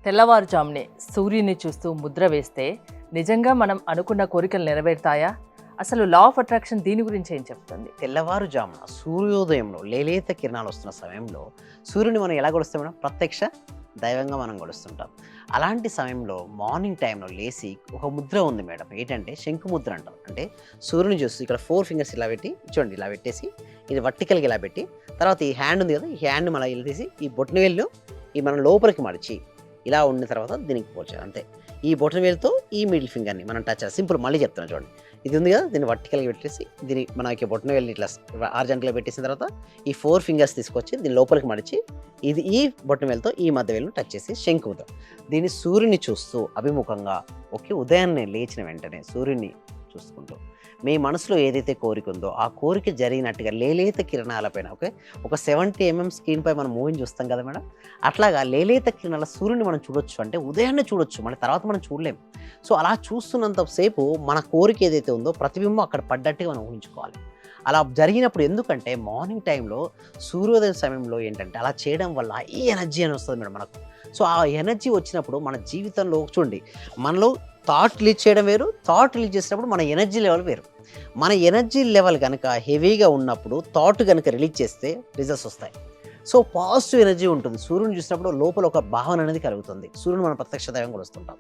తెల్లవారుజామునే సూర్యుని చూస్తూ ముద్ర వేస్తే నిజంగా మనం అనుకున్న కోరికలు నెరవేరుతాయా? అసలు లా ఆఫ్ అట్రాక్షన్ దీని గురించి ఏం చెప్తుంది? తెల్లవారుజామున సూర్యోదయంలో లేలేత కిరణాలు వస్తున్న సమయంలో సూర్యుని మనం ఎలా కొలుస్తాం మేడం? ప్రత్యక్ష దైవంగా మనం కొలుస్తుంటాం. అలాంటి సమయంలో మార్నింగ్ టైంలో లేచి ఒక ముద్ర ఉంది మేడం, ఏంటంటే శంకు ముద్ర అంటాం. అంటే సూర్యుని చూస్తూ ఇక్కడ 4 ఫింగర్స్ ఇలా పెట్టి చూడండి, ఇలా పెట్టేసి ఇది వర్టికల్గా ఇలా పెట్టి, తర్వాత ఈ హ్యాండ్ ఉంది కదా, ఈ హ్యాండ్ మళ్ళీ ఇలా తీసి ఈ బొట్టన వేలు ఈ మనం లోపలికి మడిచి ఇలా ఉన్న తర్వాత దీనికి పోల్చాలి అంతే. ఈ బొటన వేలుతో ఈ మిడిల్ ఫింగర్ని మనం టచ్ చేయాలి. సింపుల్, మళ్ళీ చెప్తున్నాను చూడండి. ఇది ఉంది కదా, దీన్ని వర్టికల్గా పెట్టేసి దీన్ని మనకి బొటన వేలు ఇట్లా ఆర్జెంట్గా పెట్టేసిన తర్వాత ఈ 4 ఫింగర్స్ తీసుకొచ్చి దీని లోపలికి మడిచి ఇది ఈ బొటన వేలుతో ఈ మధ్య వేలును టచ్ చేసి శంకు ముద్ర. దీన్ని సూర్యుని చూస్తూ అభిముఖంగా ఉదయాన్నే లేచిన వెంటనే సూర్యుని చూసుకుంటూ మీ మనసులో ఏదైతే కోరిక ఉందో ఆ కోరిక జరిగినట్టుగా లేలేత కిరణాలపైన ఒక 70 mm స్క్రీన్ పై మనం మూవీని చూస్తాం కదా మేడం, అట్లాగా లేలేత కిరణాల సూర్యుని మనం చూడొచ్చు. అంటే ఉదయాన్నే చూడొచ్చు, మళ్ళీ తర్వాత మనం చూడలేం. సో అలా చూస్తున్నంతసేపు మన కోరిక ఏదైతే ఉందో ప్రతిబింబం అక్కడ పడ్డట్టుగా మనం ఊహించుకోవాలి. అలా జరిగినప్పుడు, ఎందుకంటే మార్నింగ్ టైంలో సూర్యోదయ సమయంలో ఏంటంటే అలా చేయడం వల్ల ఈ ఎనర్జీ అని వస్తుంది మేడం మనకు. సో ఆ ఎనర్జీ వచ్చినప్పుడు మన జీవితంలో చూడండి, మనలో థాట్ రిలీజ్ చేయడం వేరు, థాట్ రిలీజ్ చేసినప్పుడు మన ఎనర్జీ లెవెల్ వేరు. మన ఎనర్జీ లెవెల్ కనుక హెవీగా ఉన్నప్పుడు థాట్ కనుక రిలీజ్ చేస్తే రిజల్ట్స్ వస్తాయి. సో పాజిటివ్ ఎనర్జీ ఉంటుంది. సూర్యుని చూసినప్పుడు లోపల ఒక భావన అనేది కలుగుతుంది. సూర్యుని మనం ప్రత్యక్ష దైవం కూడా వస్తుంటాం.